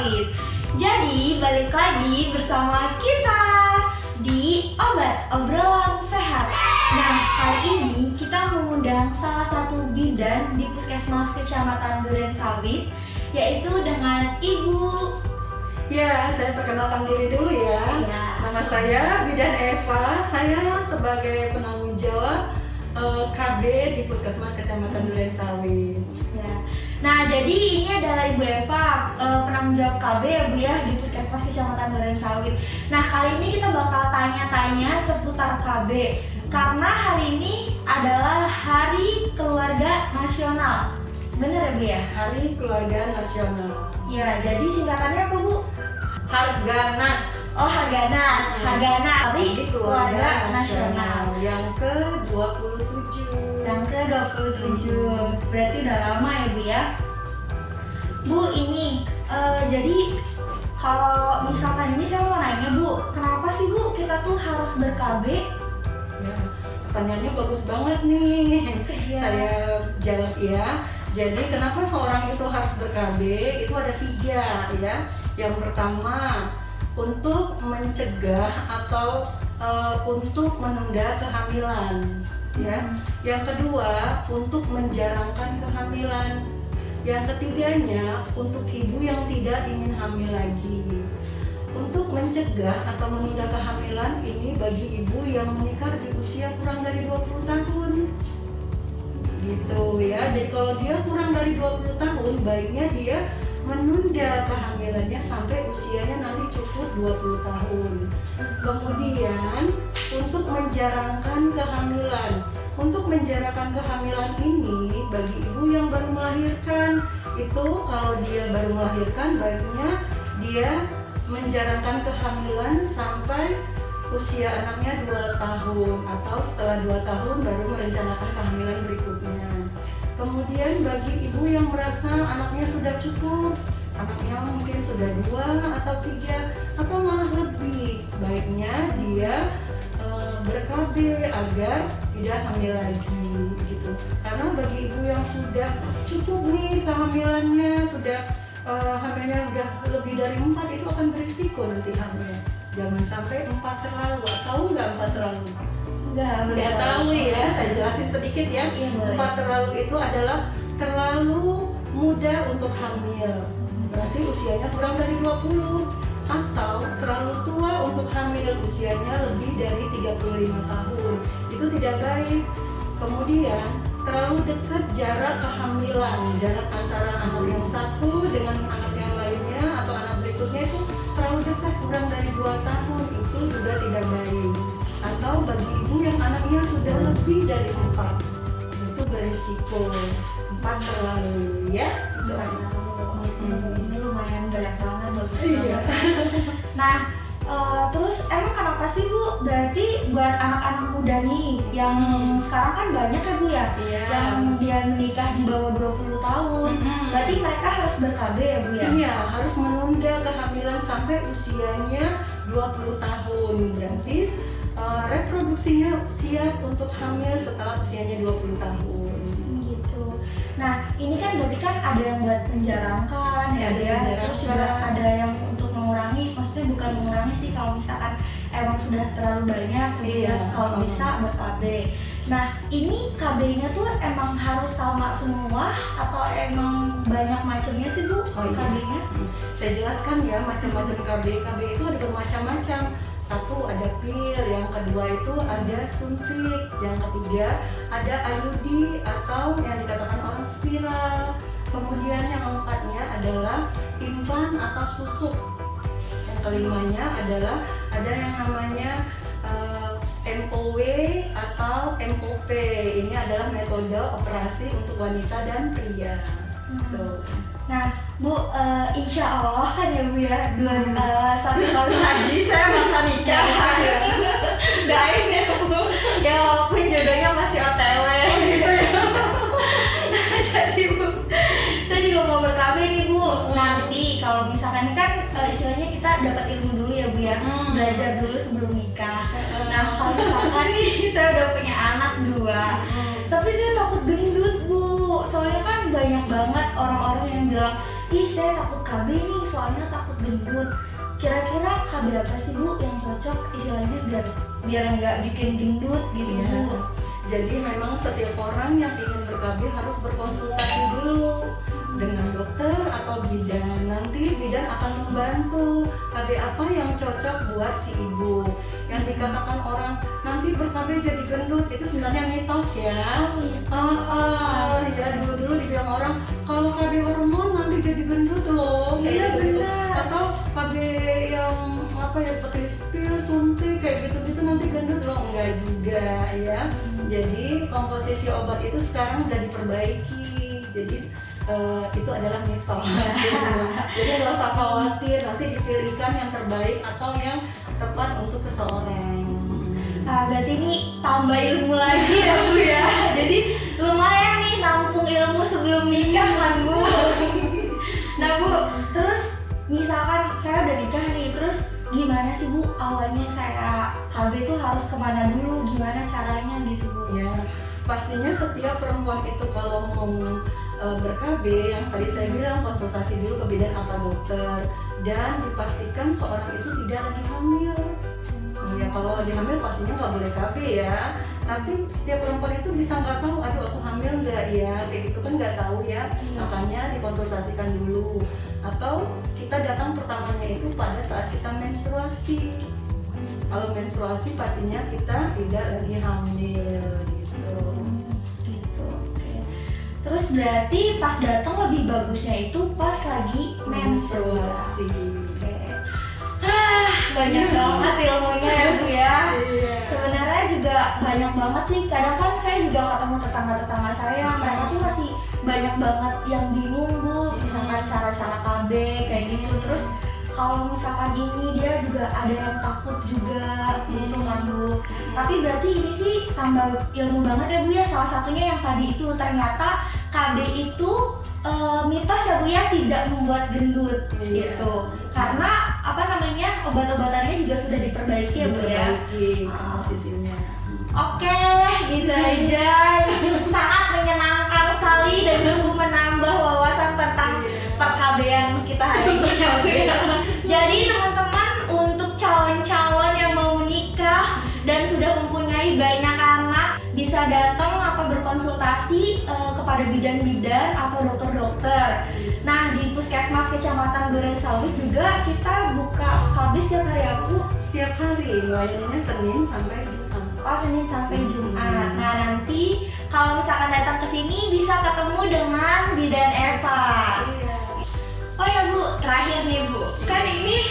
Sawit. Jadi balik lagi bersama kita di Obat Obrolan Sehat. Nah, kali ini kita mengundang salah satu bidan di Puskesmas Kecamatan Duren Sawit, yaitu dengan Ibu. Ya, saya perkenalkan diri dulu ya. Nama saya Bidan Eva. Saya sebagai penanggung jawab KB di Puskesmas Kecamatan Duren Sawit. Ya. Nah, jadi ini adalah Ibu Eva, penanggung jawab KB ya Bu ya di Puskesmas Kecamatan Duren Sawit. Nah, kali ini kita bakal tanya-tanya seputar KB karena hari ini adalah Hari Keluarga Nasional. Bener ya Bu ya? Hari Keluarga Nasional. Ya, jadi singkatannya apa Bu? Harganas. Oh, Harganas. Harganas Hari Keluarga Nasional yang ke-27. yang ke-27. Berarti udah lama ya Bu ya. Bu, ini jadi kalau misalkan ini saya mau nanya Bu, kenapa sih Bu kita tuh harus ber-KB? Ya, pertanyaannya bagus banget nih. Iya. Saya jawab ya. Jadi kenapa seorang itu harus ber-KB? Itu ada 3 ya. Yang pertama, untuk mencegah atau untuk menunda kehamilan ya. Yang kedua, untuk menjarangkan kehamilan. Yang ketiganya, untuk ibu yang tidak ingin hamil lagi. Untuk mencegah atau menunda kehamilan ini bagi ibu yang menikah di usia kurang dari 20 tahun. Gitu ya. Jadi kalau dia kurang dari 20 tahun, baiknya dia menunda kehamilannya sampai usianya nanti cukup 20 tahun. Kemudian untuk menjarangkan kehamilan. Untuk menjarangkan kehamilan ini bagi ibu yang baru melahirkan, itu kalau dia baru melahirkan baiknya dia menjarangkan kehamilan sampai usia anaknya 2 tahun atau setelah 2 tahun baru merencanakan kehamilan berikutnya. Kemudian bagi ibu yang merasa anaknya sudah cukup, anaknya mungkin sudah 2 atau 3 atau malah lebih, baiknya dia ber-KB agar tidak hamil lagi gitu. Karena bagi ibu yang sudah cukup nih kehamilannya, sudah hamilnya udah lebih dari 4, itu akan berisiko nanti hamil. Jangan sampai 4 terlalu. Tahu nggak 4 terlalu? Nggak tahu ya, saya jelasin sedikit ya. 4 terlalu itu adalah terlalu muda untuk hamil, berarti usianya kurang dari 20, atau terlalu tua untuk hamil, usianya lebih dari 35 tahun. Itu tidak baik. Kemudian terlalu dekat jarak kehamilan, jarak antara anak yang satu dengan anak yang lainnya atau anak berikutnya itu terlalu dekat, kurang dari 2 tahun, itu juga tidak baik. Atau bagi ibu yang anaknya sudah lebih dari 4, itu berisiko 4 terlalu ya. Ini lumayan banyak banget, bagus Iya. banget. Nah, terus emang kenapa sih Bu? Berarti buat anak-anak muda nih yang sekarang kan banyak ya Bu ya, Iya. yang dia menikah di bawah 20 tahun. Berarti mereka harus ber-KB ya Bu ya? Iya, harus menunda kehamilan sampai usianya 20 tahun. Berarti reproduksinya siap untuk hamil setelah usianya 20 tahun. Gitu. Nah, ini kan berarti kan ada yang buat menjarangkan ya, Ada ya. menjarangkan. Terus juga ada yang untuk mengurangi, maksudnya bukan mengurangi sih kalau misalkan emang sudah terlalu banyak, Iya. kalau bisa ber-KB. Nah, ini KB-nya tuh emang harus sama semua atau emang banyak macamnya sih Bu? Oh, iya. KB-nya? Saya jelaskan ya macam-macam KB. KB itu ada bermacam-macam. Satu ada pil, yang kedua itu ada suntik, yang ketiga ada IUD atau yang dikatakan orang spiral. Kemudian yang keempatnya adalah implan atau susuk. Yang kelimanya adalah ada yang namanya MOW atau MOP. Ini adalah metode operasi untuk wanita dan pria. Tuh. Nah, Bu, insya Allah kan ya Bu ya, 1 tahun lagi saya bakal nikah. Doain ya Bu, ya walaupun jodohnya masih OTW. Jadi Bu, saya juga mau ber-KB nih Bu. Nanti kalau misalkan ini kan istilahnya kita dapat ilmu dulu ya Bu ya, belajar dulu sebelum nikah. Nah, kalau misalkan nih saya udah punya anak 2, tapi saya takut gendut Bu. Soalnya kan banyak banget orang-orang yang bilang ih saya takut KB nih soalnya takut gendut. Kira-kira KB apa sih Bu yang cocok istilahnya biar nggak bikin gendut gitu Iya. Bu? Jadi memang setiap orang yang ingin ber-KB harus berkonsultasi dulu dengan dokter atau bidan. Nanti bidan akan membantu KB apa yang cocok buat si ibu. Yang dikatakan orang nanti ber-KB jadi gendut itu sebenarnya mitos ya. Ya dulu dibilang orang kalau KB hormon nanti jadi gendut loh. Iya, gitu. benar. Atau KB yang apa ya seperti pil suntik kayak gitu nanti gendut loh, enggak juga ya. Jadi komposisi obat itu sekarang udah diperbaiki. Jadi itu adalah mitos. Jadi nggak usah khawatir nanti dipilihkan yang terbaik atau yang tepat untuk seseorang. Berarti ini tambah ilmu lagi ya Bu ya. Jadi lumayan nih nampung ilmu sebelum nikah kan Bu. Nah Bu, terus misalkan saya udah nikah nih, terus gimana sih Bu awalnya saya KB itu harus kemana dulu, gimana caranya gitu Bu? Ya, pastinya setiap perempuan itu kalau mau ber-KB yang tadi saya bilang konsultasi dulu ke bidan atau dokter dan dipastikan seorang itu tidak lagi hamil. Ya kalau lagi hamil pastinya nggak boleh KB ya. Tapi setiap perempuan itu bisa nggak tahu, aduh aku hamil nggak ya, kayak gitu kan nggak tahu ya. Makanya dikonsultasikan dulu. Atau kita datang pertamanya itu pada saat kita menstruasi. Kalau menstruasi pastinya kita tidak lagi hamil gitu. Gitu, oke. Terus berarti pas datang lebih bagusnya itu pas lagi menstruasi. Oke. Banyak banget ilmunya ya Bu ya. Iya. Sebenarnya juga banyak banget sih. Kadang kan saya juga ketemu tetangga-tetangga saya, mereka tuh masih banyak banget yang bingung Bu, misalkan cara-cara KB kayak gitu. Terus kalau misalkan ini dia juga ada yang takut juga gitu kan Bu. Tapi berarti ini sih tambah ilmu banget ya Bu ya. Salah satunya yang tadi itu ternyata KB itu mitos ya Bu ya, tidak membuat gendut gitu. Karena apa namanya obat-obatannya juga sudah diperbaiki ya Bu ya. Diperbaiki komposisinya. Oke, gitu aja. Sangat menyenangkan sekali dan cukup menambah wawasan tentang perkabean kita hari ini ya Bu ya. Jadi teman-teman, untuk calon-calon yang mau menikah dan sudah mempunyai banyak anak, bisa datang atau berkonsultasi kepada bidan-bidan atau dokter-dokter. Nah, di Puskesmas Kecamatan Durensawit juga kita buka KB setiap hari ya Bu? Setiap hari, layanannya Senin sampai Jumat. Oh, Senin sampai Jumat. Nah, nanti kalau misalkan datang ke sini bisa ketemu dengan Bidan Eva. Iya. Oh ya Bu, terakhir nih Bu, kan ini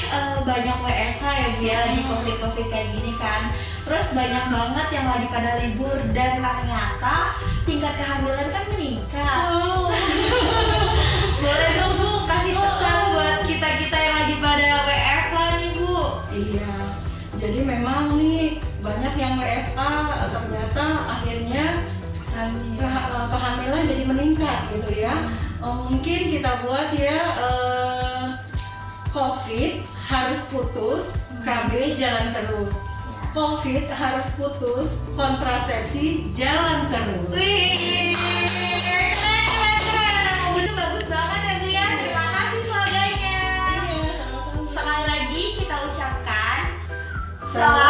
banyak WFH ya Bu ya, lagi covid kayak gini kan. Terus banyak banget yang lagi pada libur dan ternyata tingkat kehamilan kan meningkat. Boleh dong Bu kasih pesan buat kita-kita yang lagi pada WFH nih Bu? Iya. Jadi memang nih banyak yang WFA ternyata akhirnya kehamilan jadi meningkat gitu ya. Mungkin kita buat ya COVID harus putus, KB jalan terus. COVID harus putus, kontrasepsi jalan terus. Wih, keren. Itu bagus banget ya Bu ya. Terima kasih slogannya. Iya, sama-sama. Sekali lagi kita ucapkan Selamat